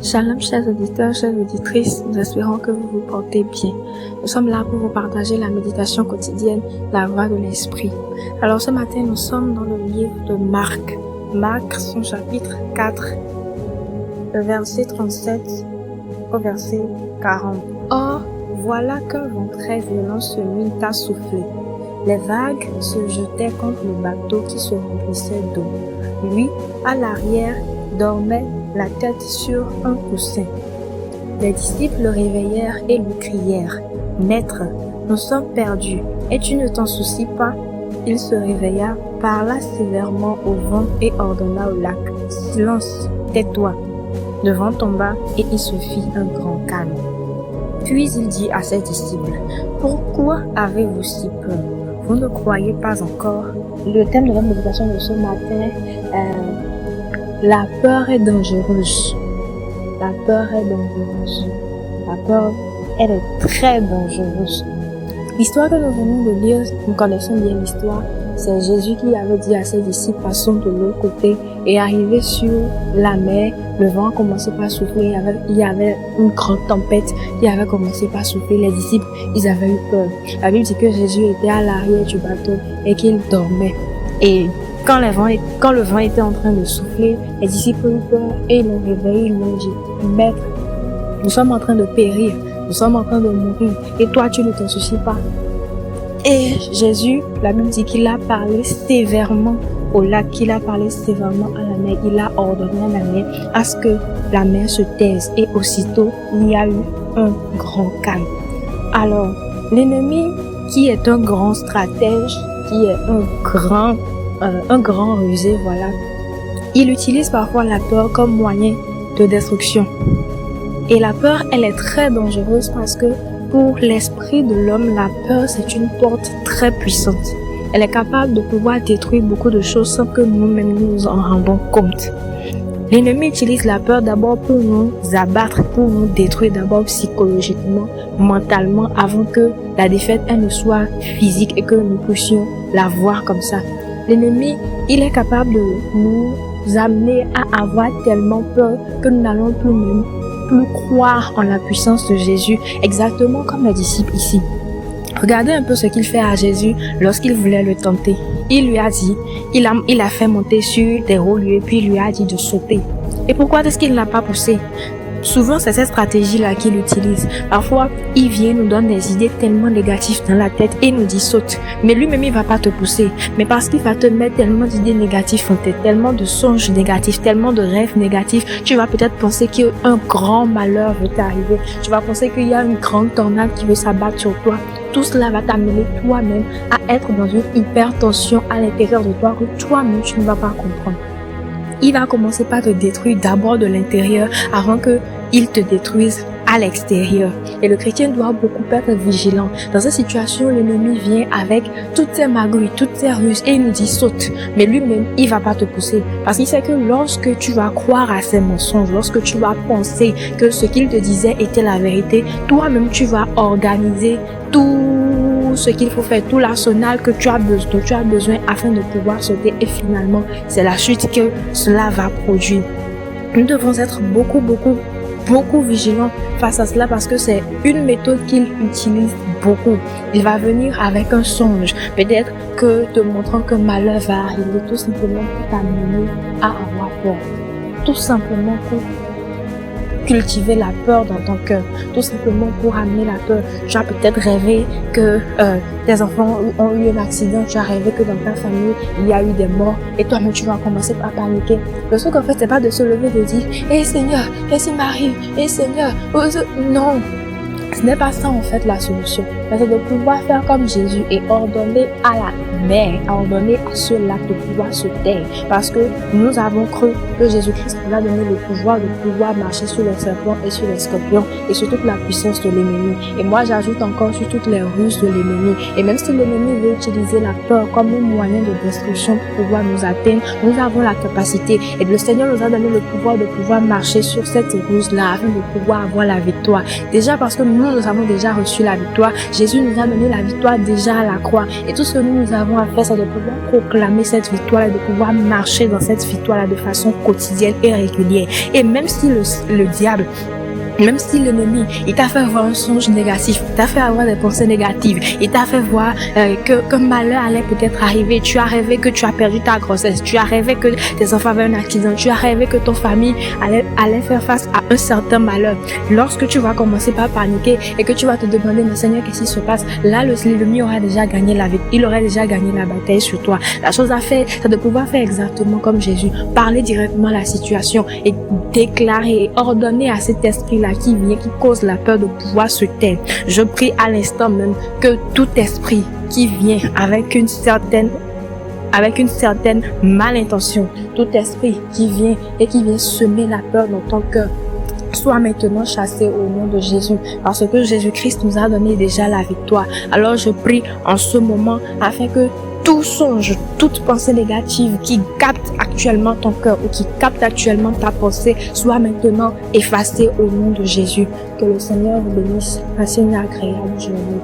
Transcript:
Shalom, chers auditeurs, chères auditrices, nous espérons que vous vous portez bien. Nous sommes là pour vous partager la méditation quotidienne, la voix de l'esprit. Alors ce matin, nous sommes dans le livre de Marc. Marc, son chapitre 4, le verset 37 au verset 40. Or, voilà qu'un vent très violent se mit à souffler. Les vagues se jetaient contre le bateau qui se remplissait d'eau. Lui, à l'arrière, dormait la tête sur un coussin. Les disciples le réveillèrent et lui crièrent : « Maître, nous sommes perdus, et tu ne t'en soucies pas ?» Il se réveilla, parla sévèrement au vent et ordonna au lac : « Silence, tais-toi !» Le vent tomba et il se fit un grand calme. Puis il dit à ses disciples : « Pourquoi avez-vous si peur ? Vous ne croyez pas encore ?» Le thème de la méditation de ce matin la peur est dangereuse. La peur est dangereuse. La peur, elle est très dangereuse. L'histoire que nous venons de lire, nous connaissons bien l'histoire. C'est Jésus qui avait dit à ses disciples : passons de l'autre côté. Et arrivé sur la mer, le vent a commencé par souffler. Il y avait une grande tempête qui avait commencé par souffler. Les disciples, ils avaient eu peur. La Bible dit que Jésus était à l'arrière du bateau et qu'il dormait. Et quand le vent était en train de souffler, les disciples ont eu peur et ils l'ont réveillé, ils lui ont dit : Maître, nous sommes en train de périr, nous sommes en train de mourir, et toi tu ne t'en soucies pas. Et Jésus, la Bible dit qu'il a parlé sévèrement au lac, qu'il a parlé sévèrement à la mer, il a ordonné à la mer à ce que la mer se taise, et aussitôt il y a eu un grand calme. Alors, l'ennemi qui est un grand stratège, qui est un grand rusé, voilà. Il utilise parfois la peur comme moyen de destruction. Et la peur, elle est très dangereuse parce que pour l'esprit de l'homme, la peur, c'est une porte très puissante. Elle est capable de pouvoir détruire beaucoup de choses sans que nous-mêmes nous en rendons compte. L'ennemi utilise la peur d'abord pour nous abattre, pour nous détruire d'abord psychologiquement, mentalement, avant que la défaite elle ne soit physique et que nous puissions la voir comme ça. L'ennemi, il est capable de nous amener à avoir tellement peur que nous n'allons plus croire en la puissance de Jésus, exactement comme les disciples ici. Regardez un peu ce qu'il fait à Jésus lorsqu'il voulait le tenter. Il lui a dit, il a fait monter sur des hauts lieux, puis il lui a dit de sauter. Et pourquoi est-ce qu'il n'a pas poussé ? Souvent, c'est cette stratégie-là qu'il utilise. Parfois, il vient, nous donne des idées tellement négatives dans la tête et nous dit saute. Mais lui-même, il va pas te pousser. Mais parce qu'il va te mettre tellement d'idées négatives en tête, tellement de songes négatifs, tellement de rêves négatifs, tu vas peut-être penser qu'un grand malheur veut t'arriver. Tu vas penser qu'il y a une grande tornade qui veut s'abattre sur toi. Tout cela va t'amener toi-même à être dans une hypertension à l'intérieur de toi que toi-même, tu ne vas pas comprendre. Il va commencer par te détruire d'abord de l'intérieur avant qu'il te détruise à l'extérieur. Et le chrétien doit beaucoup être vigilant. Dans cette situation, l'ennemi vient avec toutes ses magouilles, toutes ses ruses et il nous dit saute. Mais lui-même, il va pas te pousser. Parce qu'il sait que lorsque tu vas croire à ses mensonges, lorsque tu vas penser que ce qu'il te disait était la vérité, toi-même tu vas organiser tout ce qu'il faut faire, tout l'arsenal que tu as besoin afin de pouvoir sauter et finalement, c'est la chute que cela va produire. Nous devons être beaucoup vigilants face à cela parce que c'est une méthode qu'il utilise beaucoup. Il va venir avec un songe, peut-être que te montrant que malheur va arriver, tout simplement pour t'amener à avoir peur. Tout simplement pour cultiver la peur dans ton cœur, tout simplement pour amener la peur. Tu as peut-être rêvé que tes enfants ont eu un accident, tu as rêvé que dans ta famille il y a eu des morts et toi-même tu vas commencer à paniquer. Le truc en fait c'est pas de se lever et de dire « Seigneur, qu'est-ce qui m'arrive ? Seigneur, non !» Ce n'est pas ça en fait la solution, mais c'est de pouvoir faire comme Jésus et ordonner à la mer, ordonner à ce lac de pouvoir se taire. Parce que nous avons cru que Jésus-Christ nous a donné le pouvoir de pouvoir marcher sur les serpents et sur les scorpions et sur toute la puissance de l'ennemi. Et moi j'ajoute encore sur toutes les ruses de l'ennemi. Et même si l'ennemi veut utiliser la peur comme un moyen de destruction pour pouvoir nous atteindre, nous avons la capacité. Et le Seigneur nous a donné le pouvoir de pouvoir marcher sur cette ruse-là afin de pouvoir avoir la victoire. Déjà parce que nous nous avons déjà reçu la victoire. Jésus nous a donné la victoire déjà à la croix. Et tout ce que nous avons à faire, c'est de pouvoir proclamer cette victoire et de pouvoir marcher dans cette victoire-là de façon quotidienne et régulière. Et même si le diable, même si l'ennemi, il t'a fait voir un songe négatif, il t'a fait avoir des pensées négatives, il t'a fait voir que malheur allait peut-être arriver, tu as rêvé que tu as perdu ta grossesse, tu as rêvé que tes enfants avaient un accident, tu as rêvé que ton famille allait faire face à un certain malheur. Lorsque tu vas commencer par paniquer et que tu vas te demander, mais Seigneur, qu'est-ce qui se passe? Là, l'ennemi aura déjà gagné la vie, il aurait déjà gagné la bataille sur toi. La chose à faire, c'est de pouvoir faire exactement comme Jésus, parler directement à la situation et déclarer et ordonner à cet esprit-là qui vient, qui cause la peur, de pouvoir se taire. Je prie à l'instant même que tout esprit qui vient avec une certaine malintention, tout esprit qui vient semer la peur dans ton cœur, soit maintenant chassé au nom de Jésus, parce que Jésus-Christ nous a donné déjà la victoire. Alors je prie en ce moment afin que tout songe, toute pensée négative qui capte actuellement ton cœur ou qui capte actuellement ta pensée soit maintenant effacée au nom de Jésus. Que le Seigneur vous bénisse. Passez une agréable journée.